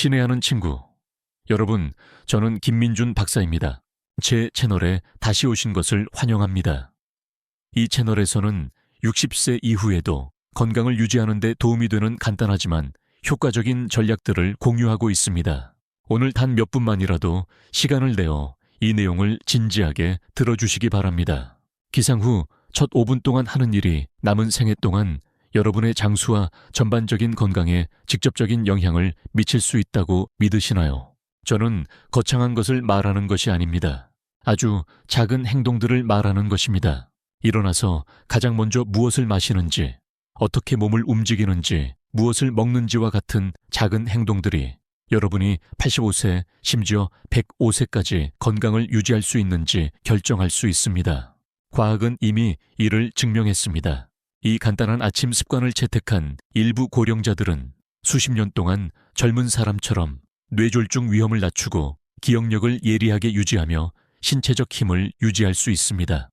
친애하는 친구, 여러분, 저는 김민준 박사입니다. 제 채널에 다시 오신 것을 환영합니다. 이 채널에서는 60세 이후에도 건강을 유지하는 데 도움이 되는 간단하지만 효과적인 전략들을 공유하고 있습니다. 오늘 단 몇 분만이라도 시간을 내어 이 내용을 진지하게 들어주시기 바랍니다. 기상 후 첫 5분 동안 하는 일이 남은 생애 동안 여러분의 장수와 전반적인 건강에 직접적인 영향을 미칠 수 있다고 믿으시나요? 저는 거창한 것을 말하는 것이 아닙니다. 아주 작은 행동들을 말하는 것입니다. 일어나서 가장 먼저 무엇을 마시는지, 어떻게 몸을 움직이는지, 무엇을 먹는지와 같은 작은 행동들이 여러분이 85세, 심지어 105세까지 건강을 유지할 수 있는지 결정할 수 있습니다. 과학은 이미 이를 증명했습니다. 이 간단한 아침 습관을 채택한 일부 고령자들은 수십 년 동안 젊은 사람처럼 뇌졸중 위험을 낮추고 기억력을 예리하게 유지하며 신체적 힘을 유지할 수 있습니다.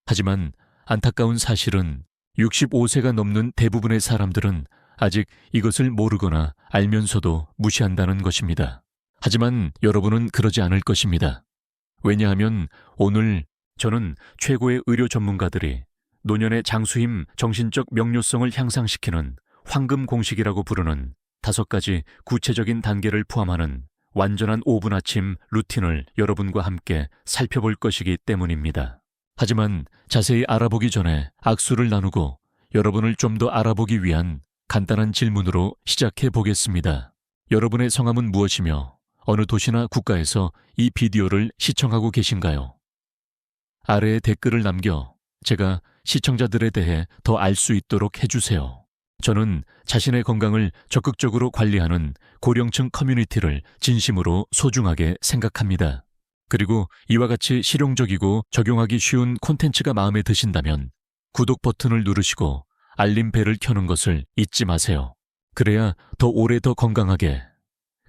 하지만 안타까운 사실은 65세가 넘는 대부분의 사람들은 아직 이것을 모르거나 알면서도 무시한다는 것입니다. 하지만 여러분은 그러지 않을 것입니다. 왜냐하면 오늘 저는 최고의 의료 전문가들이 노년의 장수힘 정신적 명료성을 향상시키는 황금 공식이라고 부르는 5가지 구체적인 단계를 포함하는 완전한 5분 아침 루틴을 여러분과 함께 살펴볼 것이기 때문입니다. 하지만 자세히 알아보기 전에 악수를 나누고 여러분을 좀 더 알아보기 위한 간단한 질문으로 시작해 보겠습니다. 여러분의 성함은 무엇이며 어느 도시나 국가에서 이 비디오를 시청하고 계신가요? 아래에 댓글을 남겨 제가 시청자들에 대해 더 알 수 있도록 해주세요. 저는 자신의 건강을 적극적으로 관리하는 고령층 커뮤니티를 진심으로 소중하게 생각합니다. 그리고 이와 같이 실용적이고 적용하기 쉬운 콘텐츠가 마음에 드신다면 구독 버튼을 누르시고 알림벨을 켜는 것을 잊지 마세요. 그래야 더 오래 더 건강하게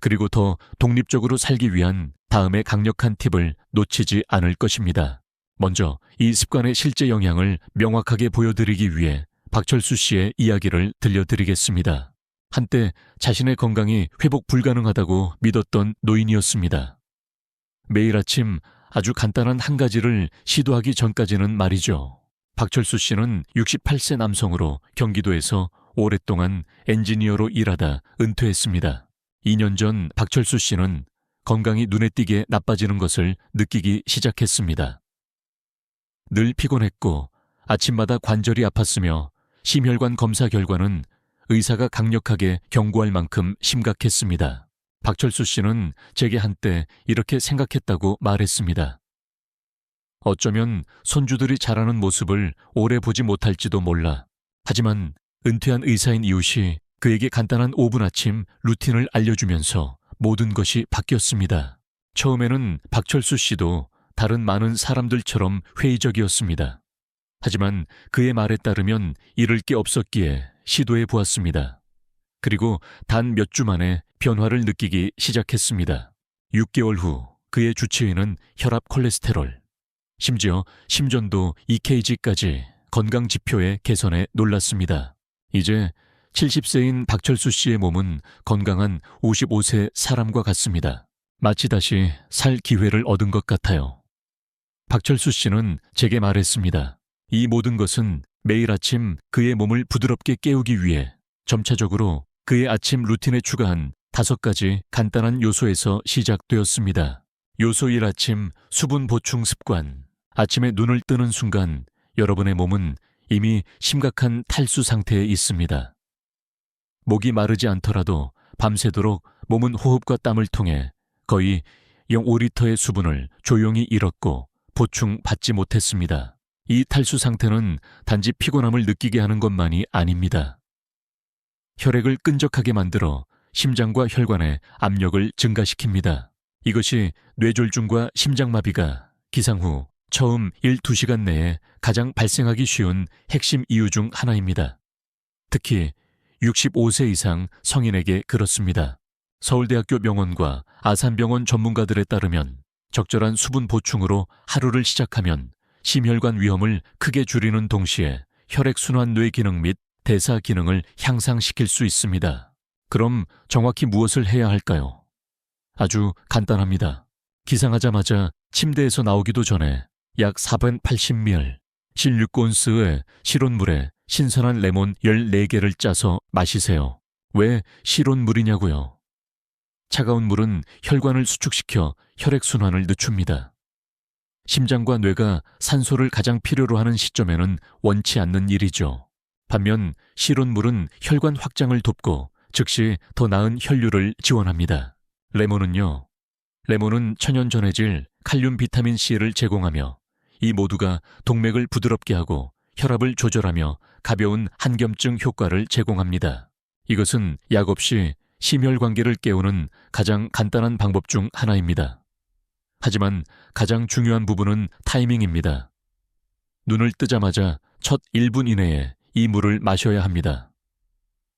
그리고 더 독립적으로 살기 위한 다음의 강력한 팁을 놓치지 않을 것입니다. 먼저 이 습관의 실제 영향을 명확하게 보여드리기 위해 박철수 씨의 이야기를 들려드리겠습니다. 한때 자신의 건강이 회복 불가능하다고 믿었던 노인이었습니다. 매일 아침 아주 간단한 한 가지를 시도하기 전까지는 말이죠. 박철수 씨는 68세 남성으로 경기도에서 오랫동안 엔지니어로 일하다 은퇴했습니다. 2년 전 박철수 씨는 건강이 눈에 띄게 나빠지는 것을 느끼기 시작했습니다. 늘 피곤했고 아침마다 관절이 아팠으며 심혈관 검사 결과는 의사가 강력하게 경고할 만큼 심각했습니다. 박철수 씨는 제게 한때 이렇게 생각했다고 말했습니다. 어쩌면 손주들이 자라는 모습을 오래 보지 못할지도 몰라. 하지만 은퇴한 의사인 이웃이 그에게 간단한 5분 아침 루틴을 알려주면서 모든 것이 바뀌었습니다. 처음에는 박철수 씨도 다른 많은 사람들처럼 회의적이었습니다. 하지만 그의 말에 따르면 잃을 게 없었기에 시도해 보았습니다. 그리고 단 몇 주 만에 변화를 느끼기 시작했습니다. 6개월 후 그의 주치의는 혈압 콜레스테롤, 심지어 심전도 EKG까지 건강 지표의 개선에 놀랐습니다. 이제 70세인 박철수 씨의 몸은 건강한 55세 사람과 같습니다. 마치 다시 살 기회를 얻은 것 같아요. 박철수 씨는 제게 말했습니다. 이 모든 것은 매일 아침 그의 몸을 부드럽게 깨우기 위해 점차적으로 그의 아침 루틴에 추가한 5가지 간단한 요소에서 시작되었습니다. 요소 1 아침 수분 보충 습관. 아침에 눈을 뜨는 순간 여러분의 몸은 이미 심각한 탈수 상태에 있습니다. 목이 마르지 않더라도 밤새도록 몸은 호흡과 땀을 통해 거의 0.5리터의 수분을 조용히 잃었고 보충받지 못했습니다. 이 탈수 상태는 단지 피곤함을 느끼게 하는 것만이 아닙니다. 혈액을 끈적하게 만들어 심장과 혈관의 압력을 증가시킵니다. 이것이 뇌졸중과 심장마비가 기상 후 처음 1~2시간 내에 가장 발생하기 쉬운 핵심 이유 중 하나입니다. 특히 65세 이상 성인에게 그렇습니다. 서울대학교 병원과 아산병원 전문가들에 따르면 적절한 수분 보충으로 하루를 시작하면 심혈관 위험을 크게 줄이는 동시에 혈액순환 뇌 기능 및 대사 기능을 향상시킬 수 있습니다. 그럼 정확히 무엇을 해야 할까요? 아주 간단합니다. 기상하자마자 침대에서 나오기도 전에 약 480ml, 16온스의 실온물에 신선한 레몬 14개를 짜서 마시세요. 왜 실온물이냐고요? 차가운 물은 혈관을 수축시켜 혈액순환을 늦춥니다. 심장과 뇌가 산소를 가장 필요로 하는 시점에는 원치 않는 일이죠. 반면 실온물은 혈관 확장을 돕고 즉시 더 나은 혈류를 지원합니다. 레몬은 천연 전해질 칼륨 비타민 C를 제공하며 이 모두가 동맥을 부드럽게 하고 혈압을 조절하며 가벼운 한겸증 효과를 제공합니다. 이것은 약 없이 심혈관계를 깨우는 가장 간단한 방법 중 하나입니다. 하지만 가장 중요한 부분은 타이밍입니다. 눈을 뜨자마자 첫 1분 이내에 이 물을 마셔야 합니다.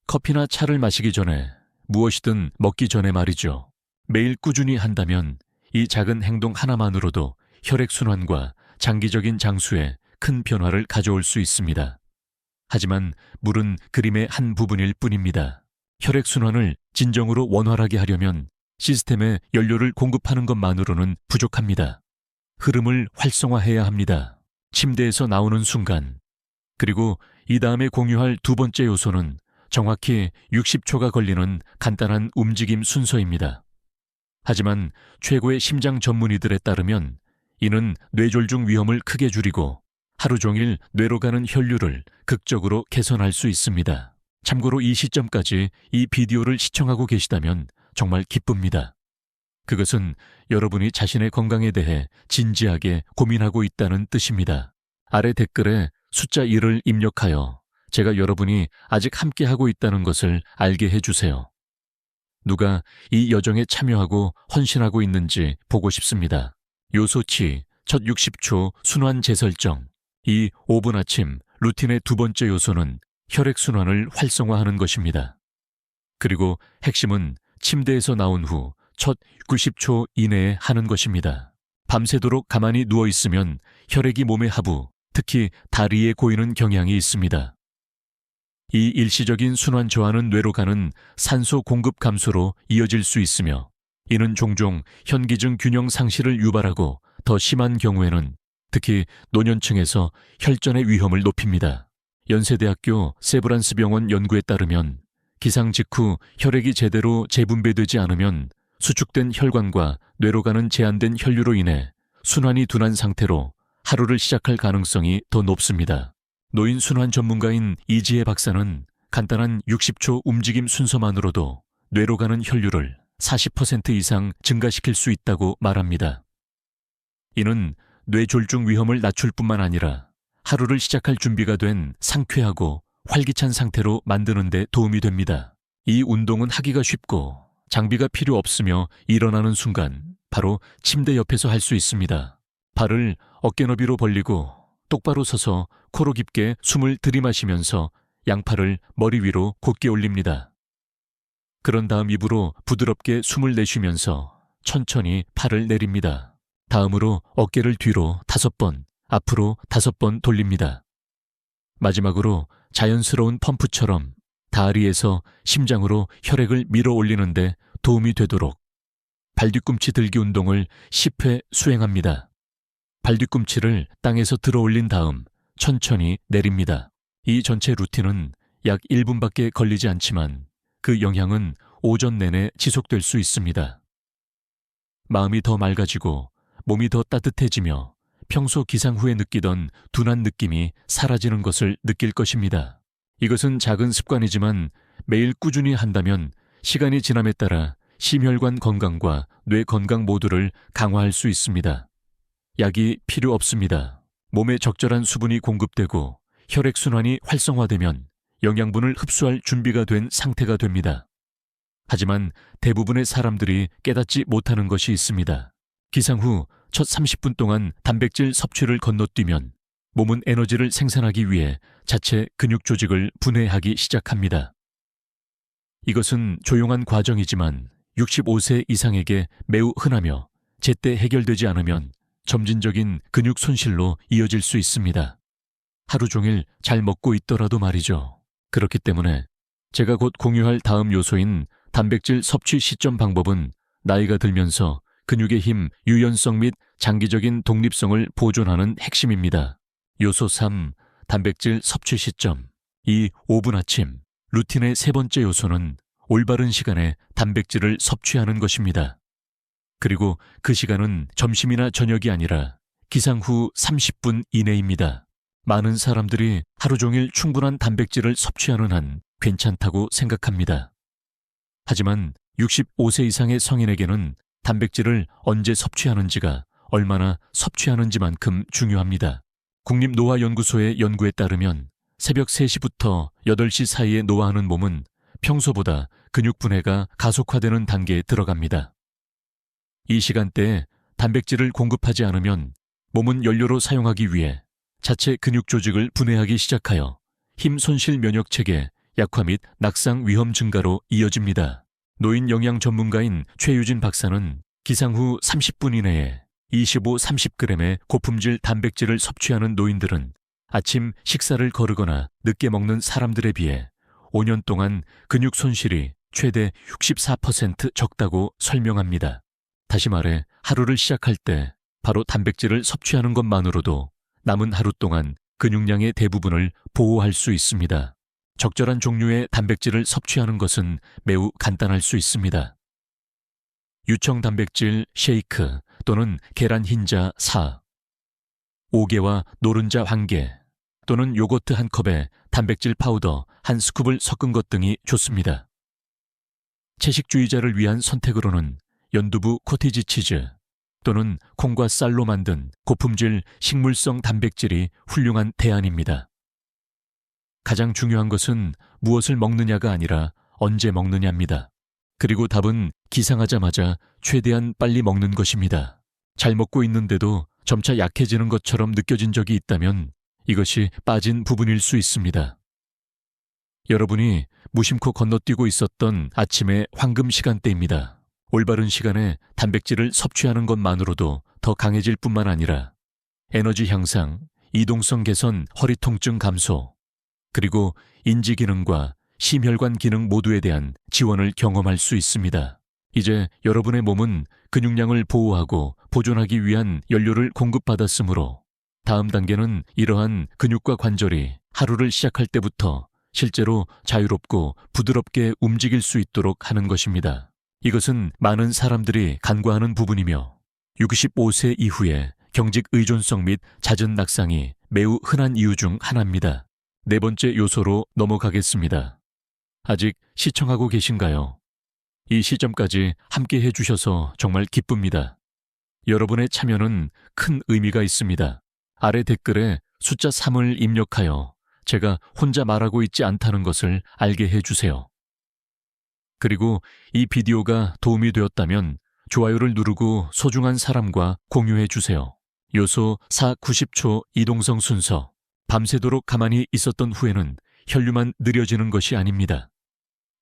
커피나 차를 마시기 전에, 무엇이든 먹기 전에 말이죠. 매일 꾸준히 한다면 이 작은 행동 하나만으로도 혈액순환과 장기적인 장수에 큰 변화를 가져올 수 있습니다. 하지만 물은 그림의 한 부분일 뿐입니다. 혈액순환을 진정으로 원활하게 하려면 시스템에 연료를 공급하는 것만으로는 부족합니다. 흐름을 활성화해야 합니다. 침대에서 나오는 순간. 그리고 이 다음에 공유할 두 번째 요소는 정확히 60초가 걸리는 간단한 움직임 순서입니다. 하지만 최고의 심장 전문의들에 따르면 이는 뇌졸중 위험을 크게 줄이고 하루 종일 뇌로 가는 혈류를 극적으로 개선할 수 있습니다. 참고로 이 시점까지 이 비디오를 시청하고 계시다면 정말 기쁩니다. 그것은 여러분이 자신의 건강에 대해 진지하게 고민하고 있다는 뜻입니다. 아래 댓글에 숫자 1을 입력하여 제가 여러분이 아직 함께하고 있다는 것을 알게 해주세요. 누가 이 여정에 참여하고 헌신하고 있는지 보고 싶습니다. 요소치 첫 60초 순환 재설정. 이 5분 아침 루틴의 두 번째 요소는 혈액순환을 활성화하는 것입니다. 그리고 핵심은 침대에서 나온 후 첫 90초 이내에 하는 것입니다. 밤새도록 가만히 누워있으면 혈액이 몸의 하부, 특히 다리에 고이는 경향이 있습니다. 이 일시적인 순환 저하는 뇌로 가는 산소 공급 감소로 이어질 수 있으며 이는 종종 현기증 균형 상실을 유발하고 더 심한 경우에는 특히 노년층에서 혈전의 위험을 높입니다. 연세대학교 세브란스 병원 연구에 따르면 기상 직후 혈액이 제대로 재분배되지 않으면 수축된 혈관과 뇌로 가는 제한된 혈류로 인해 순환이 둔한 상태로 하루를 시작할 가능성이 더 높습니다. 노인 순환 전문가인 이지혜 박사는 간단한 60초 움직임 순서만으로도 뇌로 가는 혈류를 40% 이상 증가시킬 수 있다고 말합니다. 이는 뇌졸중 위험을 낮출 뿐만 아니라 하루를 시작할 준비가 된 상쾌하고 활기찬 상태로 만드는 데 도움이 됩니다. 이 운동은 하기가 쉽고 장비가 필요 없으며 일어나는 순간 바로 침대 옆에서 할 수 있습니다. 발을 어깨 너비로 벌리고 똑바로 서서 코로 깊게 숨을 들이마시면서 양팔을 머리 위로 곧게 올립니다. 그런 다음 입으로 부드럽게 숨을 내쉬면서 천천히 팔을 내립니다. 다음으로 어깨를 뒤로 5번, 앞으로 5번 돌립니다. 마지막으로 자연스러운 펌프처럼 다리에서 심장으로 혈액을 밀어 올리는데 도움이 되도록 발뒤꿈치 들기 운동을 10회 수행합니다. 발뒤꿈치를 땅에서 들어 올린 다음 천천히 내립니다. 이 전체 루틴은 약 1분밖에 걸리지 않지만 그 영향은 오전 내내 지속될 수 있습니다. 마음이 더 맑아지고 몸이 더 따뜻해지며 평소 기상 후에 느끼던 둔한 느낌이 사라지는 것을 느낄 것입니다. 이것은 작은 습관이지만 매일 꾸준히 한다면 시간이 지남에 따라 심혈관 건강과 뇌 건강 모두를 강화할 수 있습니다. 약이 필요 없습니다. 몸에 적절한 수분이 공급되고 혈액순환이 활성화되면 영양분을 흡수할 준비가 된 상태가 됩니다. 하지만 대부분의 사람들이 깨닫지 못하는 것이 있습니다. 기상 후 첫 30분 동안 단백질 섭취를 건너뛰면 몸은 에너지를 생산하기 위해 자체 근육 조직을 분해하기 시작합니다. 이것은 조용한 과정이지만 65세 이상에게 매우 흔하며 제때 해결되지 않으면 점진적인 근육 손실로 이어질 수 있습니다. 하루 종일 잘 먹고 있더라도 말이죠. 그렇기 때문에 제가 곧 공유할 다음 요소인 단백질 섭취 시점 방법은 나이가 들면서 근육의 힘, 유연성 및 장기적인 독립성을 보존하는 핵심입니다. 요소 3. 단백질 섭취 시점. 2. 5분 아침. 루틴의 세 번째 요소는 올바른 시간에 단백질을 섭취하는 것입니다. 그리고 그 시간은 점심이나 저녁이 아니라 기상 후 30분 이내입니다. 많은 사람들이 하루 종일 충분한 단백질을 섭취하는 한 괜찮다고 생각합니다. 하지만 65세 이상의 성인에게는 단백질을 언제 섭취하는지가 얼마나 섭취하는지만큼 중요합니다. 국립노화연구소의 연구에 따르면 새벽 3시부터 8시 사이에 노화하는 몸은 평소보다 근육 분해가 가속화되는 단계에 들어갑니다. 이 시간대에 단백질을 공급하지 않으면 몸은 연료로 사용하기 위해 자체 근육 조직을 분해하기 시작하여 힘 손실 면역 체계 약화 및 낙상 위험 증가로 이어집니다. 노인 영양 전문가인 최유진 박사는 기상 후 30분 이내에 25-30g의 고품질 단백질을 섭취하는 노인들은 아침 식사를 거르거나 늦게 먹는 사람들에 비해 5년 동안 근육 손실이 최대 64% 적다고 설명합니다. 다시 말해 하루를 시작할 때 바로 단백질을 섭취하는 것만으로도 남은 하루 동안 근육량의 대부분을 보호할 수 있습니다. 적절한 종류의 단백질을 섭취하는 것은 매우 간단할 수 있습니다. 유청 단백질 쉐이크 또는 계란 흰자 4, 5개와 노른자 1개 또는 요거트 1컵에 단백질 파우더 1스쿱을 섞은 것 등이 좋습니다. 채식주의자를 위한 선택으로는 연두부 코티지 치즈 또는 콩과 쌀로 만든 고품질 식물성 단백질이 훌륭한 대안입니다. 가장 중요한 것은 무엇을 먹느냐가 아니라 언제 먹느냐입니다. 그리고 답은 기상하자마자 최대한 빨리 먹는 것입니다. 잘 먹고 있는데도 점차 약해지는 것처럼 느껴진 적이 있다면 이것이 빠진 부분일 수 있습니다. 여러분이 무심코 건너뛰고 있었던 아침의 황금 시간대입니다. 올바른 시간에 단백질을 섭취하는 것만으로도 더 강해질 뿐만 아니라 에너지 향상, 이동성 개선, 허리 통증 감소, 그리고 인지 기능과 심혈관 기능 모두에 대한 지원을 경험할 수 있습니다. 이제 여러분의 몸은 근육량을 보호하고 보존하기 위한 연료를 공급받았으므로 다음 단계는 이러한 근육과 관절이 하루를 시작할 때부터 실제로 자유롭고 부드럽게 움직일 수 있도록 하는 것입니다. 이것은 많은 사람들이 간과하는 부분이며 65세 이후에 경직 의존성 및 잦은 낙상이 매우 흔한 이유 중 하나입니다. 네 번째 요소로 넘어가겠습니다. 아직 시청하고 계신가요? 이 시점까지 함께 해주셔서 정말 기쁩니다. 여러분의 참여는 큰 의미가 있습니다. 아래 댓글에 숫자 3을 입력하여 제가 혼자 말하고 있지 않다는 것을 알게 해주세요. 그리고 이 비디오가 도움이 되었다면 좋아요를 누르고 소중한 사람과 공유해주세요. 요소 4 90초 이동성 순서. 밤새도록 가만히 있었던 후에는 혈류만 느려지는 것이 아닙니다.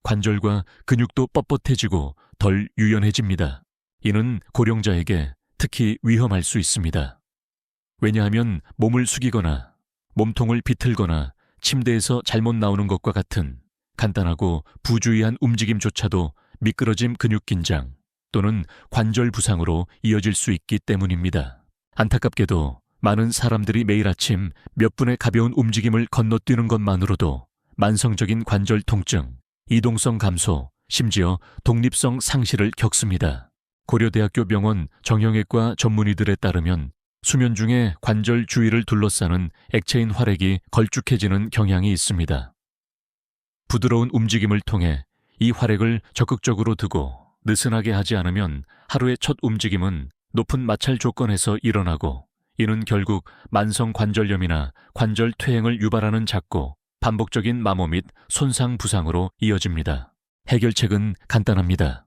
관절과 근육도 뻣뻣해지고 덜 유연해집니다. 이는 고령자에게 특히 위험할 수 있습니다. 왜냐하면 몸을 숙이거나 몸통을 비틀거나 침대에서 잘못 나오는 것과 같은 간단하고 부주의한 움직임조차도 미끄러짐 근육 긴장 또는 관절 부상으로 이어질 수 있기 때문입니다. 안타깝게도 많은 사람들이 매일 아침 몇 분의 가벼운 움직임을 건너뛰는 것만으로도 만성적인 관절 통증, 이동성 감소, 심지어 독립성 상실을 겪습니다. 고려대학교 병원 정형외과 전문의들에 따르면 수면 중에 관절 주위를 둘러싸는 액체인 활액이 걸쭉해지는 경향이 있습니다. 부드러운 움직임을 통해 이 활액을 적극적으로 두고 느슨하게 하지 않으면 하루의 첫 움직임은 높은 마찰 조건에서 일어나고 이는 결국 만성 관절염이나 관절 퇴행을 유발하는 작고 반복적인 마모 및 손상 부상으로 이어집니다. 해결책은 간단합니다.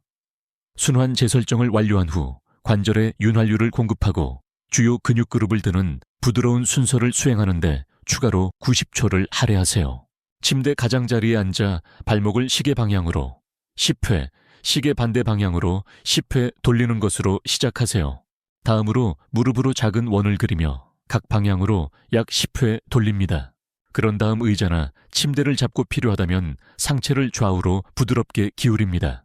순환 재설정을 완료한 후 관절에 윤활유를 공급하고 주요 근육 그룹을 드는 부드러운 순서를 수행하는데 추가로 90초를 할애하세요. 침대 가장자리에 앉아 발목을 시계 방향으로 10회, 시계 반대 방향으로 10회 돌리는 것으로 시작하세요. 다음으로 무릎으로 작은 원을 그리며 각 방향으로 약 10회 돌립니다. 그런 다음 의자나 침대를 잡고 필요하다면 상체를 좌우로 부드럽게 기울입니다.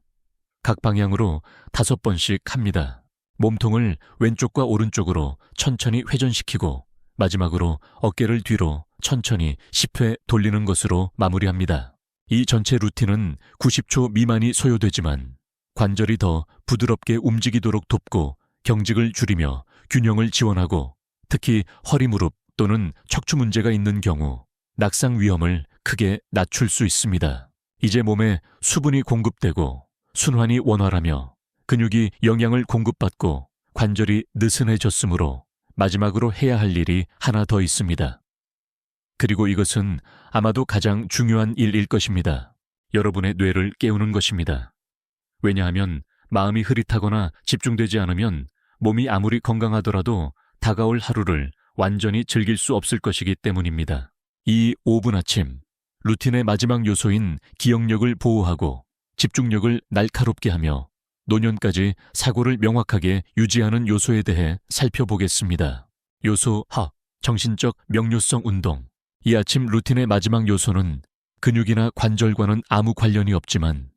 각 방향으로 5번씩 합니다. 몸통을 왼쪽과 오른쪽으로 천천히 회전시키고 마지막으로 어깨를 뒤로 천천히 10회 돌리는 것으로 마무리합니다. 이 전체 루틴은 90초 미만이 소요되지만 관절이 더 부드럽게 움직이도록 돕고 경직을 줄이며 균형을 지원하고 특히 허리 무릎 또는 척추 문제가 있는 경우 낙상 위험을 크게 낮출 수 있습니다. 이제 몸에 수분이 공급되고 순환이 원활하며 근육이 영양을 공급받고 관절이 느슨해졌으므로 마지막으로 해야 할 일이 하나 더 있습니다. 그리고 이것은 아마도 가장 중요한 일일 것입니다. 여러분의 뇌를 깨우는 것입니다. 왜냐하면 마음이 흐릿하거나 집중되지 않으면 몸이 아무리 건강하더라도 다가올 하루를 완전히 즐길 수 없을 것이기 때문입니다. 이 5분 아침, 루틴의 마지막 요소인 기억력을 보호하고 집중력을 날카롭게 하며 노년까지 사고를 명확하게 유지하는 요소에 대해 살펴보겠습니다. 요소 하, 정신적 명료성 운동. 이 아침 루틴의 마지막 요소는 근육이나 관절과는 아무 관련이 없지만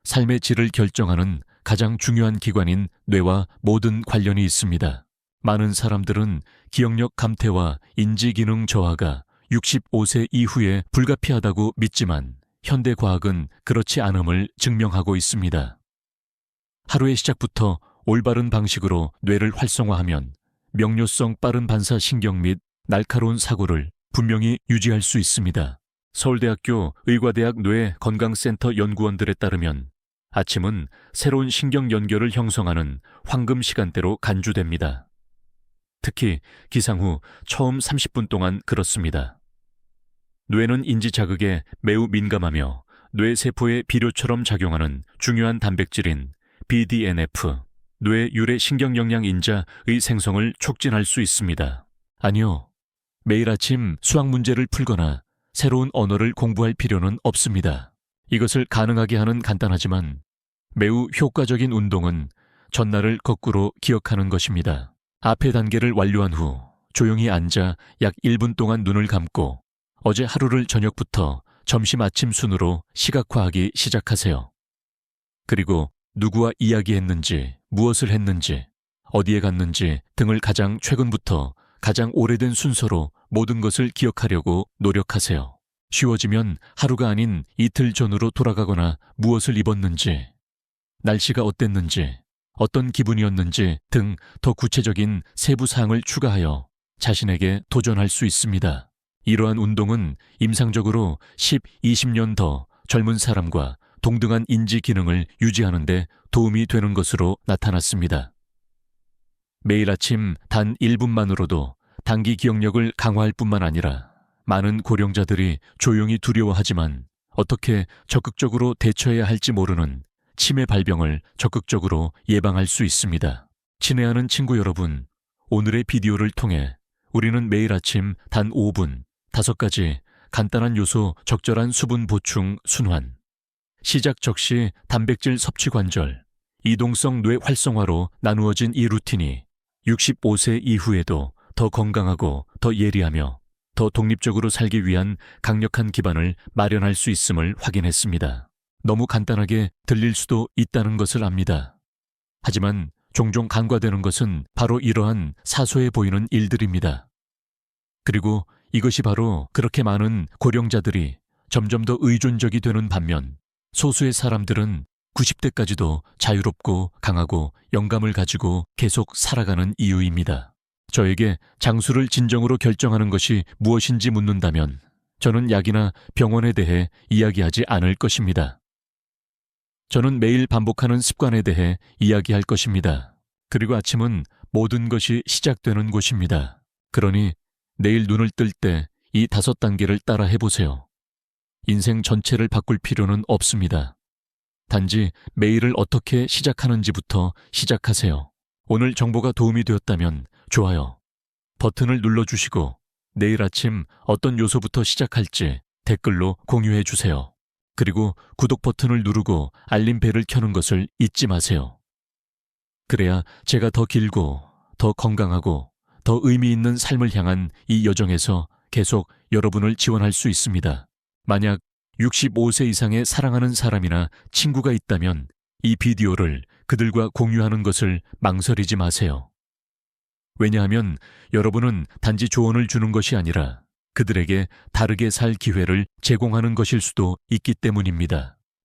삶의 질을 결정하는 가장 중요한 기관인 뇌와 모든 관련이 있습니다. 많은 사람들은 기억력 감퇴와 인지기능 저하가 65세 이후에 불가피하다고 믿지만 현대 과학은 그렇지 않음을 증명하고 있습니다. 하루의 시작부터 올바른 방식으로 뇌를 활성화하면 명료성 빠른 반사 신경 및 날카로운 사고를 분명히 유지할 수 있습니다. 서울대학교 의과대학 뇌건강센터 연구원들에 따르면 아침은 새로운 신경 연결을 형성하는 황금 시간대로 간주됩니다. 특히 기상 후 처음 30분 동안 그렇습니다. 뇌는 인지 자극에 매우 민감하며 뇌세포의 비료처럼 작용하는 중요한 단백질인 BDNF, 뇌 유래 신경영양 인자의 생성을 촉진할 수 있습니다. 아니요, 매일 아침 수학 문제를 풀거나 새로운 언어를 공부할 필요는 없습니다. 이것을 가능하게 하는 간단하지만 매우 효과적인 운동은 전날을 거꾸로 기억하는 것입니다. 앞의 단계를 완료한 후 조용히 앉아 약 1분 동안 눈을 감고 어제 하루를 저녁부터 점심 아침 순으로 시각화하기 시작하세요. 그리고 누구와 이야기했는지, 무엇을 했는지, 어디에 갔는지 등을 가장 최근부터 가장 오래된 순서로 모든 것을 기억하려고 노력하세요. 쉬워지면 하루가 아닌 이틀 전으로 돌아가거나 무엇을 입었는지, 날씨가 어땠는지, 어떤 기분이었는지 등 더 구체적인 세부 사항을 추가하여 자신에게 도전할 수 있습니다. 이러한 운동은 임상적으로 10, 20년 더 젊은 사람과 동등한 인지 기능을 유지하는 데 도움이 되는 것으로 나타났습니다. 매일 아침 단 1분만으로도 단기 기억력을 강화할 뿐만 아니라 많은 고령자들이 조용히 두려워하지만 어떻게 적극적으로 대처해야 할지 모르는 치매 발병을 적극적으로 예방할 수 있습니다. 친애하는 친구 여러분, 오늘의 비디오를 통해 우리는 매일 아침 단 5분, 5가지 간단한 요소 적절한 수분 보충 순환, 시작 적시 단백질 섭취 관절, 이동성 뇌 활성화로 나누어진 이 루틴이 65세 이후에도 더 건강하고 더 예리하며 더 독립적으로 살기 위한 강력한 기반을 마련할 수 있음을 확인했습니다. 너무 간단하게 들릴 수도 있다는 것을 압니다. 하지만 종종 간과되는 것은 바로 이러한 사소해 보이는 일들입니다. 그리고 이것이 바로 그렇게 많은 고령자들이 점점 더 의존적이 되는 반면 소수의 사람들은 90대까지도 자유롭고 강하고 영감을 가지고 계속 살아가는 이유입니다. 저에게 장수를 진정으로 결정하는 것이 무엇인지 묻는다면 저는 약이나 병원에 대해 이야기하지 않을 것입니다. 저는 매일 반복하는 습관에 대해 이야기할 것입니다. 그리고 아침은 모든 것이 시작되는 곳입니다. 그러니 내일 눈을 뜰 때 이 5단계를 따라 해보세요. 인생 전체를 바꿀 필요는 없습니다. 단지 매일을 어떻게 시작하는지부터 시작하세요. 오늘 정보가 도움이 되었다면 좋아요 버튼을 눌러주시고 내일 아침 어떤 요소부터 시작할지 댓글로 공유해 주세요. 그리고 구독 버튼을 누르고 알림벨을 켜는 것을 잊지 마세요. 그래야 제가 더 길고 더 건강하고 더 의미 있는 삶을 향한 이 여정에서 계속 여러분을 지원할 수 있습니다. 만약 65세 이상의 사랑하는 사람이나 친구가 있다면 이 비디오를 그들과 공유하는 것을 망설이지 마세요. 왜냐하면 여러분은 단지 조언을 주는 것이 아니라 그들에게 다르게 살 기회를 제공하는 것일 수도 있기 때문입니다.